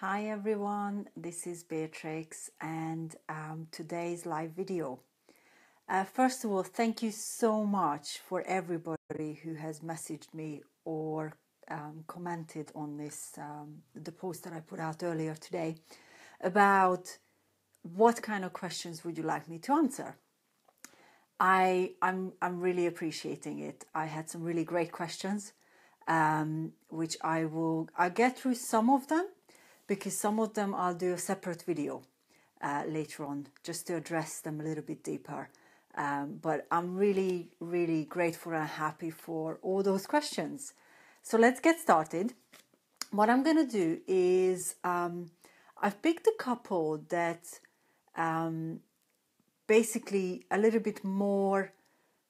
Hi everyone, this is Beatrix and today's live video. First of all, thank you so much for everybody who has messaged me or commented on the post that I put out earlier today about what kind of questions would you like me to answer. I'm really appreciating it. I had some really great questions, which I'll get through some of them, because some of them I'll do a separate video later on just to address them a little bit deeper. But I'm really, really grateful and happy for all those questions. So let's get started. What I'm going to do is I've picked a couple that basically a little bit more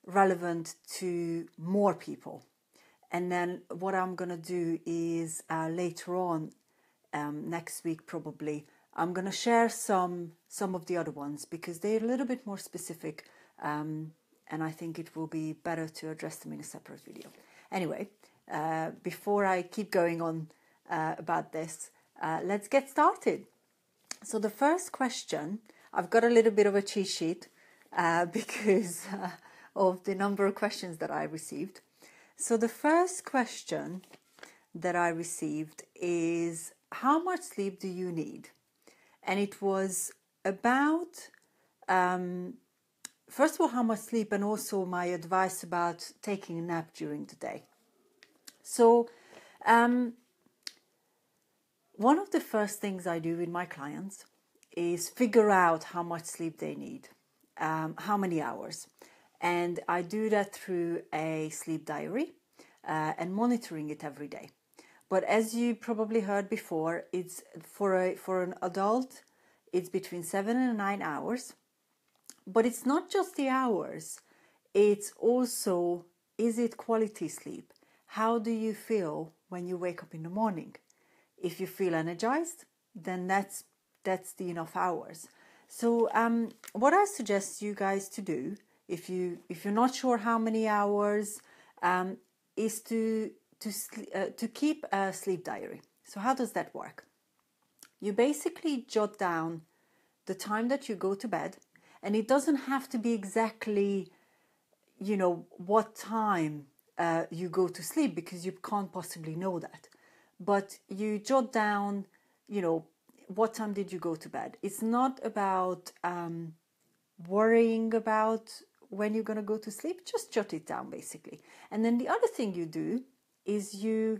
relevant to more people. And then what I'm going to do is later on, next week probably, I'm going to share some of the other ones because they're a little bit more specific, and I think it will be better to address them in a separate video. Anyway, before I keep going on about this, let's get started. So the first question, I've got a little bit of a cheat sheet because of the number of questions that I received. So the first question that I received is, how much sleep do you need? And it was about, first of all, how much sleep, and also my advice about taking a nap during the day. So one of the first things I do with my clients is figure out how much sleep they need, how many hours. And I do that through a sleep diary and monitoring it every day. But as you probably heard before, it's for an adult, it's between 7 and 9 hours. But it's not just the hours, it's also, is it quality sleep? How do you feel when you wake up in the morning? If you feel energized, then that's the enough hours. So what I suggest you guys to do, if you're not sure how many hours, is to keep a sleep diary. So how does that work? You basically jot down the time that you go to bed, and it doesn't have to be exactly, what time you go to sleep, because you can't possibly know that. But you jot down, what time did you go to bed? It's not about worrying about when you're going to go to sleep. Just jot it down, basically. And then the other thing you do is you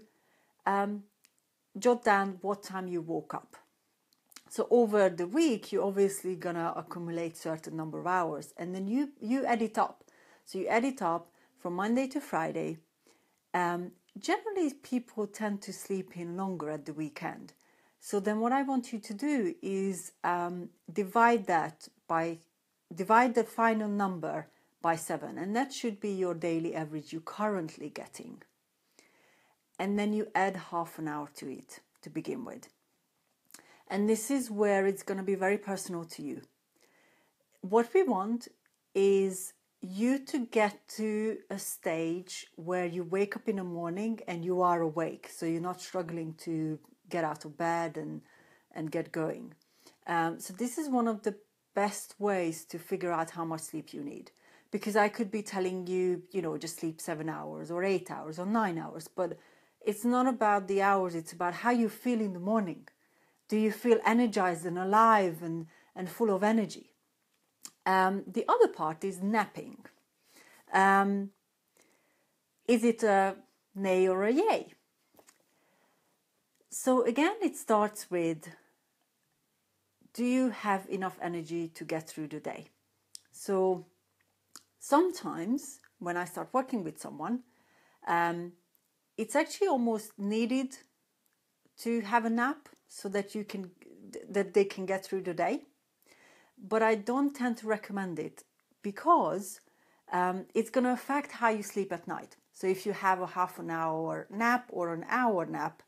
jot down what time you woke up. So over the week, you're obviously going to accumulate certain number of hours, and then you add it up. So you add it up from Monday to Friday. Generally, people tend to sleep in longer at the weekend. So then what I want you to do is divide the final number by 7, and that should be your daily average you're currently getting. And then you add half an hour to it to begin with. And this is where it's going to be very personal to you. What we want is you to get to a stage where you wake up in the morning and you are awake, so you're not struggling to get out of bed and get going. So this is one of the best ways to figure out how much sleep you need, because I could be telling you, just sleep 7 hours or 8 hours or 9 hours, but it's not about the hours, it's about how you feel in the morning. Do you feel energized and alive and full of energy? The other part is napping. Is it a nay or a yay? So again, it starts with, do you have enough energy to get through the day? So sometimes when I start working with someone, it's actually almost needed to have a nap so that they can get through the day. But I don't tend to recommend it because it's going to affect how you sleep at night. So if you have a half an hour nap or an hour nap,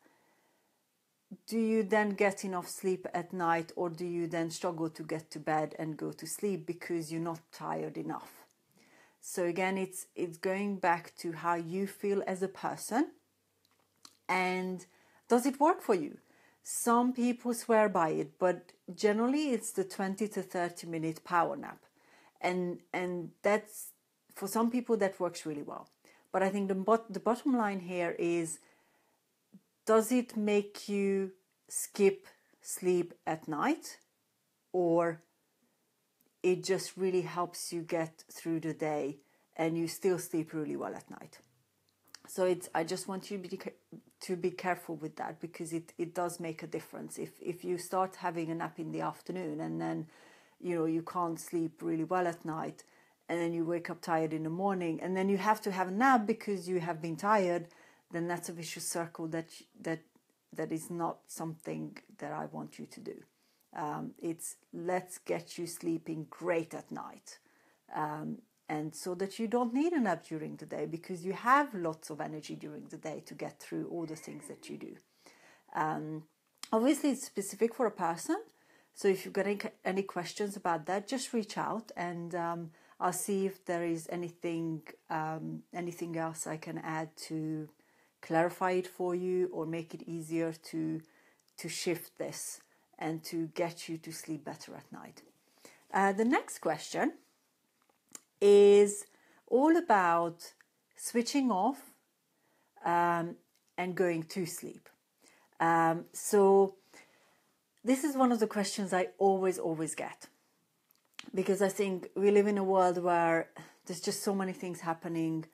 do you then get enough sleep at night, or do you then struggle to get to bed and go to sleep because you're not tired enough? So again, it's going back to how you feel as a person, and does it work for you? Some people swear by it, but generally it's the 20 to 30-minute power nap. And that's, for some people, that works really well. But I think the bottom line here is, does it make you skip sleep at night, or it just really helps you get through the day and you still sleep really well at night? So I just want you to be careful with that, because it does make a difference. If you start having a nap in the afternoon and then, you can't sleep really well at night, and then you wake up tired in the morning, and then you have to have a nap because you have been tired, then that's a vicious circle that is not something that I want you to do. It's let's get you sleeping great at night, and so that you don't need a nap during the day, because you have lots of energy during the day to get through all the things that you do. Obviously, it's specific for a person. So if you've got any questions about that, just reach out, and I'll see if there is anything else I can add to clarify it for you, or make it easier to shift this and to get you to sleep better at night. The next question is all about switching off and going to sleep. So this is one of the questions I always get, because I think we live in a world where there's just so many things happening.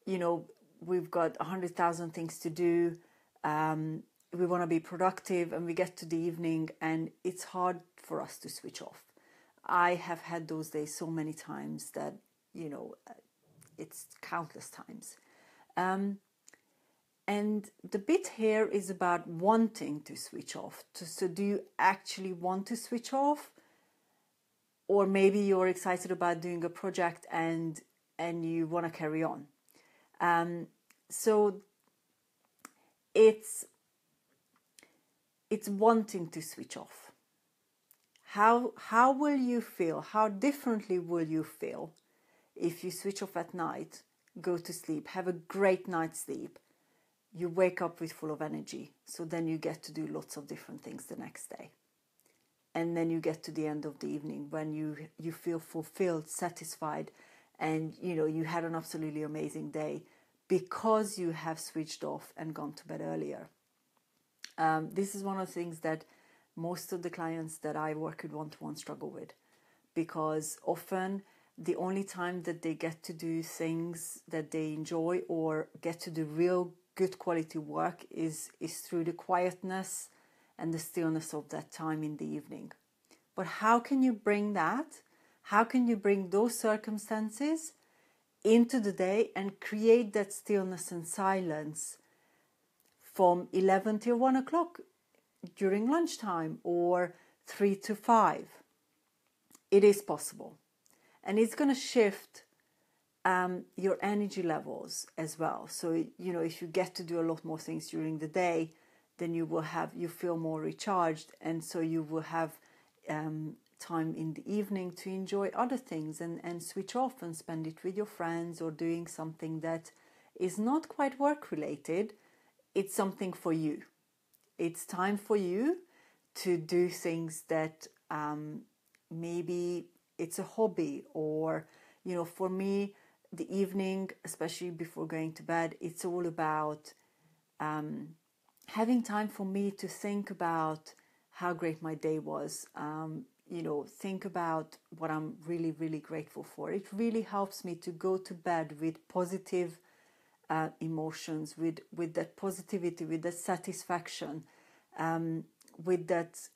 We've got 100,000 things to do. We want to be productive, and we get to the evening and it's hard for us to switch off. I have had those days so many times that, it's countless times. And the bit here is about wanting to switch off. So do you actually want to switch off? Or maybe you're excited about doing a project and you want to carry on. So it's wanting to switch off. How will you feel? How differently will you feel if you switch off at night, go to sleep, have a great night's sleep, you wake up with full of energy, so then you get to do lots of different things the next day. And then you get to the end of the evening when you feel fulfilled, satisfied, and you had an absolutely amazing day because you have switched off and gone to bed earlier. This is one of the things that most of the clients that I work with one-to-one struggle with, because often the only time that they get to do things that they enjoy or get to do real good quality work is through the quietness and the stillness of that time in the evening. But how can you bring that? How can you bring those circumstances into the day and create that stillness and silence from 11 till 1 o'clock during lunchtime, or 3 to 5? It is possible. And it's going to shift your energy levels as well. So, if you get to do a lot more things during the day, then you feel more recharged. And so you will have time in the evening to enjoy other things and switch off and spend it with your friends, or doing something that is not quite work related. It's something for you. It's time for you to do things that maybe it's a hobby, or, for me, the evening, especially before going to bed, it's all about having time for me to think about how great my day was. Think about what I'm really, really grateful for. It really helps me to go to bed with positive emotions, with that positivity, with that satisfaction, with that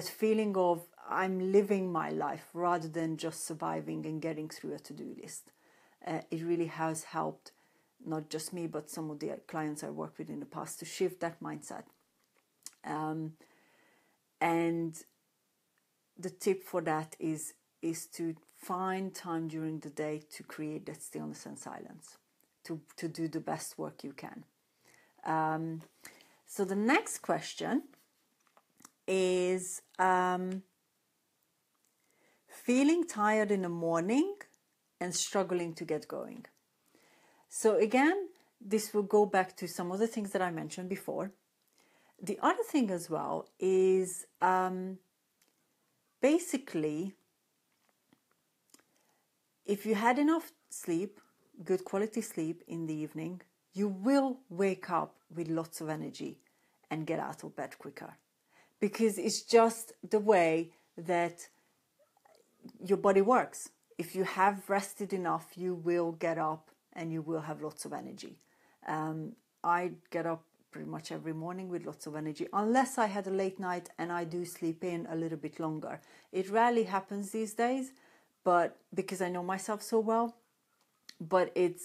feeling of I'm living my life rather than just surviving and getting through a to-do list. It really has helped not just me, but some of the clients I worked with in the past to shift that mindset. And the tip for that is to find time during the day to create that stillness and silence, to do the best work you can. So the next question is feeling tired in the morning and struggling to get going. So again, this will go back to some of the things that I mentioned before. The other thing as well is basically, if you had enough sleep, good quality sleep in the evening, you will wake up with lots of energy and get out of bed quicker. Because it's just the way that your body works. If you have rested enough, you will get up and you will have lots of energy. I get up pretty much every morning with lots of energy, unless I had a late night and I do sleep in a little bit longer. It rarely happens these days, but because I know myself so well, but it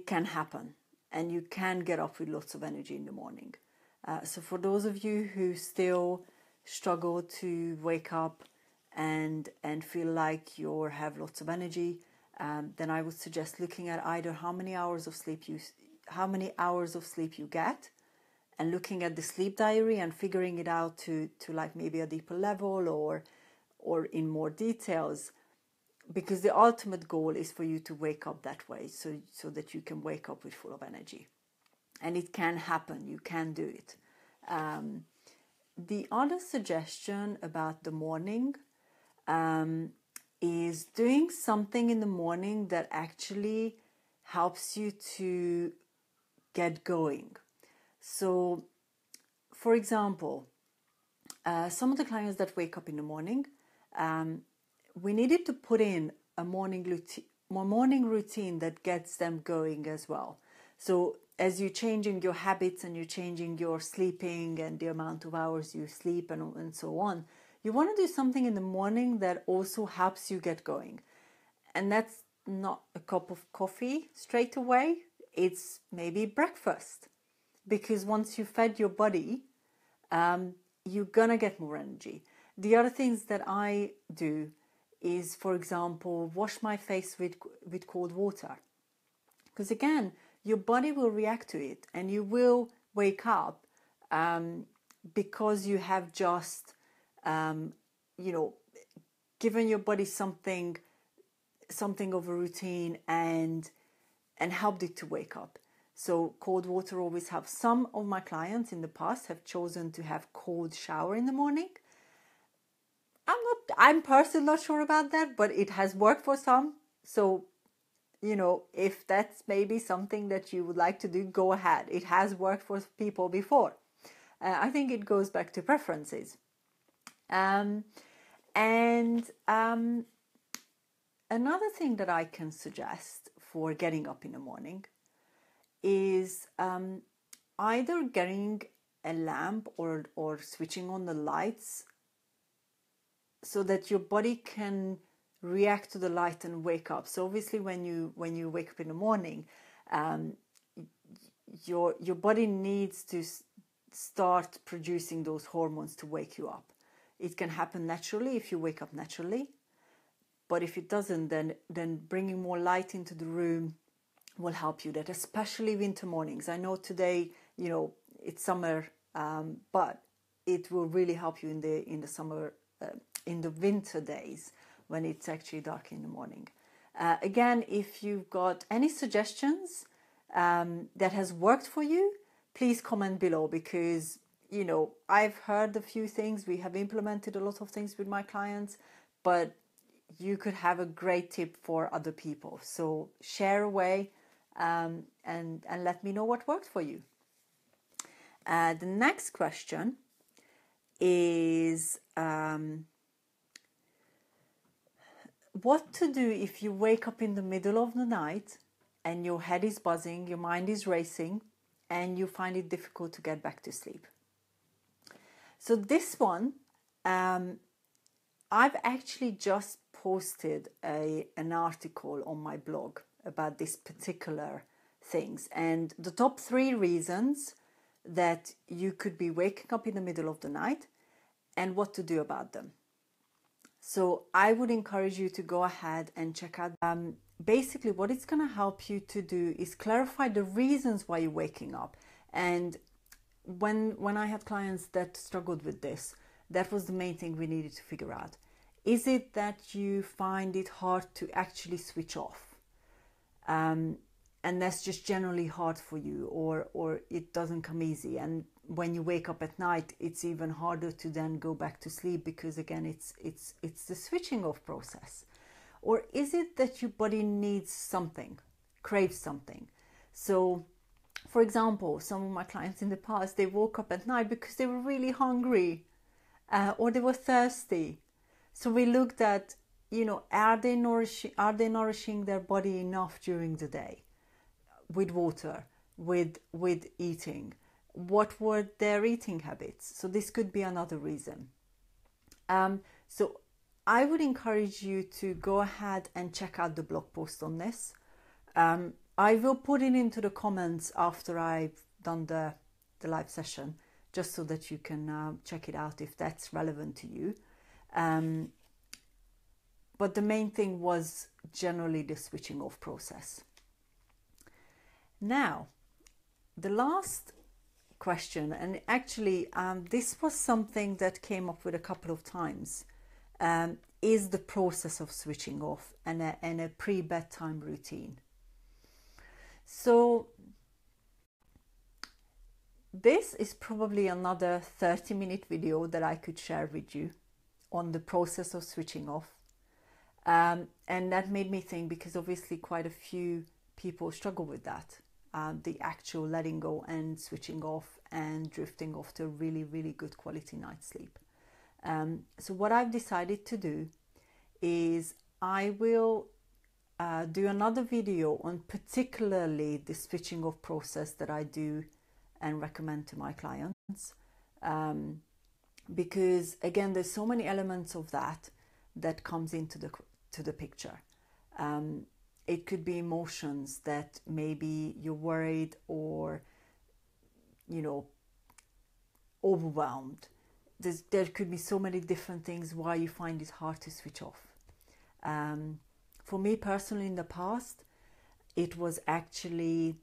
can happen and you can get up with lots of energy in the morning. So for those of you who still struggle to wake up and feel like you have lots of energy, then I would suggest looking at either how many hours of sleep you get, and looking at the sleep diary and figuring it out to like maybe a deeper level or in more details, because the ultimate goal is for you to wake up that way, so that you can wake up with full of energy. And it can happen, you can do it. The other suggestion about the morning is doing something in the morning that actually helps you to get going. So, for example, some of the clients that wake up in the morning, we needed to put in a morning routine that gets them going as well. So as you're changing your habits and you're changing your sleeping and the amount of hours you sleep and so on, you want to do something in the morning that also helps you get going. And that's not a cup of coffee straight away. It's maybe breakfast. Because once you fed your body, you're going to get more energy. The other things that I do is, for example, wash my face with cold water. Because again, your body will react to it and you will wake up because you have just, given your body something of a routine and helped it to wake up. So cold water always helps. Some of my clients in the past have chosen to have cold shower in the morning. I'm personally not sure about that, but it has worked for some. So, if that's maybe something that you would like to do, go ahead. It has worked for people before. I think it goes back to preferences. Another thing that I can suggest for getting up in the morning is either getting a lamp or switching on the lights so that your body can react to the light and wake up. So obviously when you wake up in the morning, your body needs to start producing those hormones to wake you up. It can happen naturally if you wake up naturally, but if it doesn't, then bringing more light into the room will help you. That especially winter mornings. I know today, it's summer, but it will really help you in the summer, in the winter days when it's actually dark in the morning. Again, if you've got any suggestions that has worked for you, please comment below, because I've heard a few things. We have implemented a lot of things with my clients, but you could have a great tip for other people. So share away and let me know what worked for you. The next question is what to do if you wake up in the middle of the night and your head is buzzing, your mind is racing, and you find it difficult to get back to sleep. So this one, I've actually just posted an article on my blog about this particular things, and the top 3 reasons that you could be waking up in the middle of the night and what to do about them. So I would encourage you to go ahead and check out. Basically, what it's going to help you to do is clarify the reasons why you're waking up. And when I had clients that struggled with this, that was the main thing we needed to figure out. Is it that you find it hard to actually switch off? and that's just generally hard for you, or it doesn't come easy, and when you wake up at night it's even harder to then go back to sleep, because again it's the switching off process? Or is it that your body needs something, craves something? So for example, some of my clients in the past, they woke up at night because they were really hungry, or they were thirsty. So we looked at, are they nourishing their body enough during the day with water, with eating? What were their eating habits? So this could be another reason. So I would encourage you to go ahead and check out the blog post on this. I will put it into the comments after I've done the live session, just so that you can check it out if that's relevant to you. But the main thing was generally the switching off process. Now, the last question, and actually this was something that came up with a couple of times, is the process of switching off and a pre-bedtime routine. So this is probably another 30-minute video that I could share with you on the process of switching off. And that made me think, because obviously quite a few people struggle with that, the actual letting go and switching off and drifting off to a really, really good quality night's sleep. So what I've decided to do is I will do another video on particularly the switching off process that I do and recommend to my clients, because again there's so many elements of that comes into the picture. It could be emotions that maybe you're worried or overwhelmed. There could be so many different things why you find it hard to switch off. For me personally, in the past, it was actually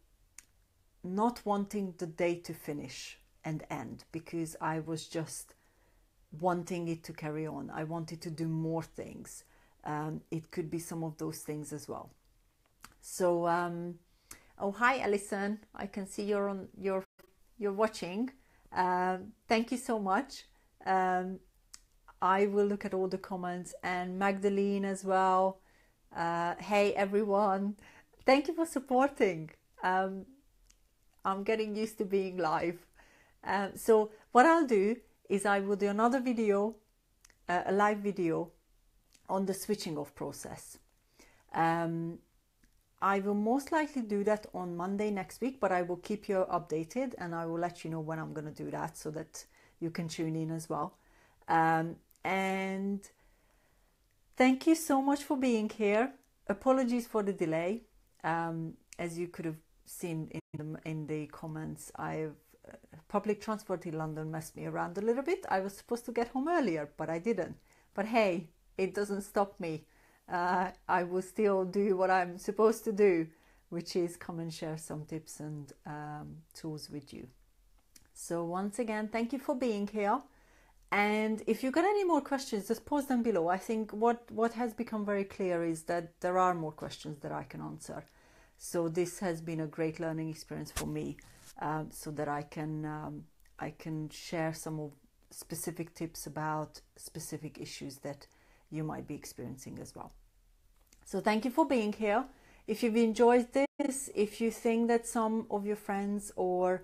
not wanting the day to finish and end, because I was just wanting it to carry on. I wanted to do more things. It could be some of those things as well. So, oh, hi, Alison. I can see you're watching. Thank you so much. I will look at all the comments, and Magdalene as well. Hey, everyone. Thank you for supporting. I'm getting used to being live. So what I'll do is I will do another video, a live video on the switching off process. I will most likely do that on Monday next week, but I will keep you updated and I will let you know when I'm going to do that, so that you can tune in as well. And thank you so much for being here. Apologies for the delay. As you could have seen in the comments, public transport in London messed me around a little bit. I was supposed to get home earlier, but I didn't. But hey, it doesn't stop me. I will still do what I'm supposed to do, which is come and share some tips and tools with you. So once again, thank you for being here. And if you've got any more questions, just post them below. I think what has become very clear is that there are more questions that I can answer. So this has been a great learning experience for me, so that I can share some of specific tips about specific issues that you might be experiencing as well. So thank you for being here. If you've enjoyed this, if you think that some of your friends or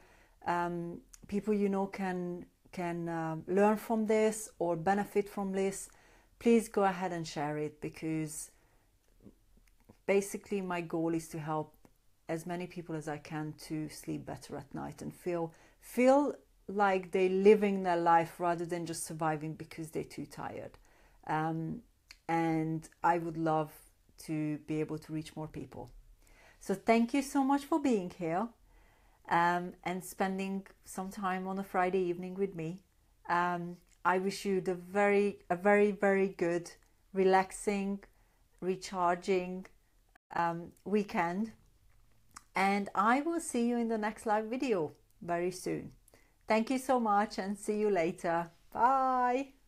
people you know can learn from this or benefit from this, please go ahead and share it, because basically my goal is to help as many people as I can to sleep better at night and feel like they're living their life rather than just surviving because they're too tired. And I would love to be able to reach more people. So thank you so much for being here, and spending some time on a Friday evening with me. I wish you a very, very good, relaxing, recharging weekend. And I will see you in the next live video very soon. Thank you so much and see you later. Bye.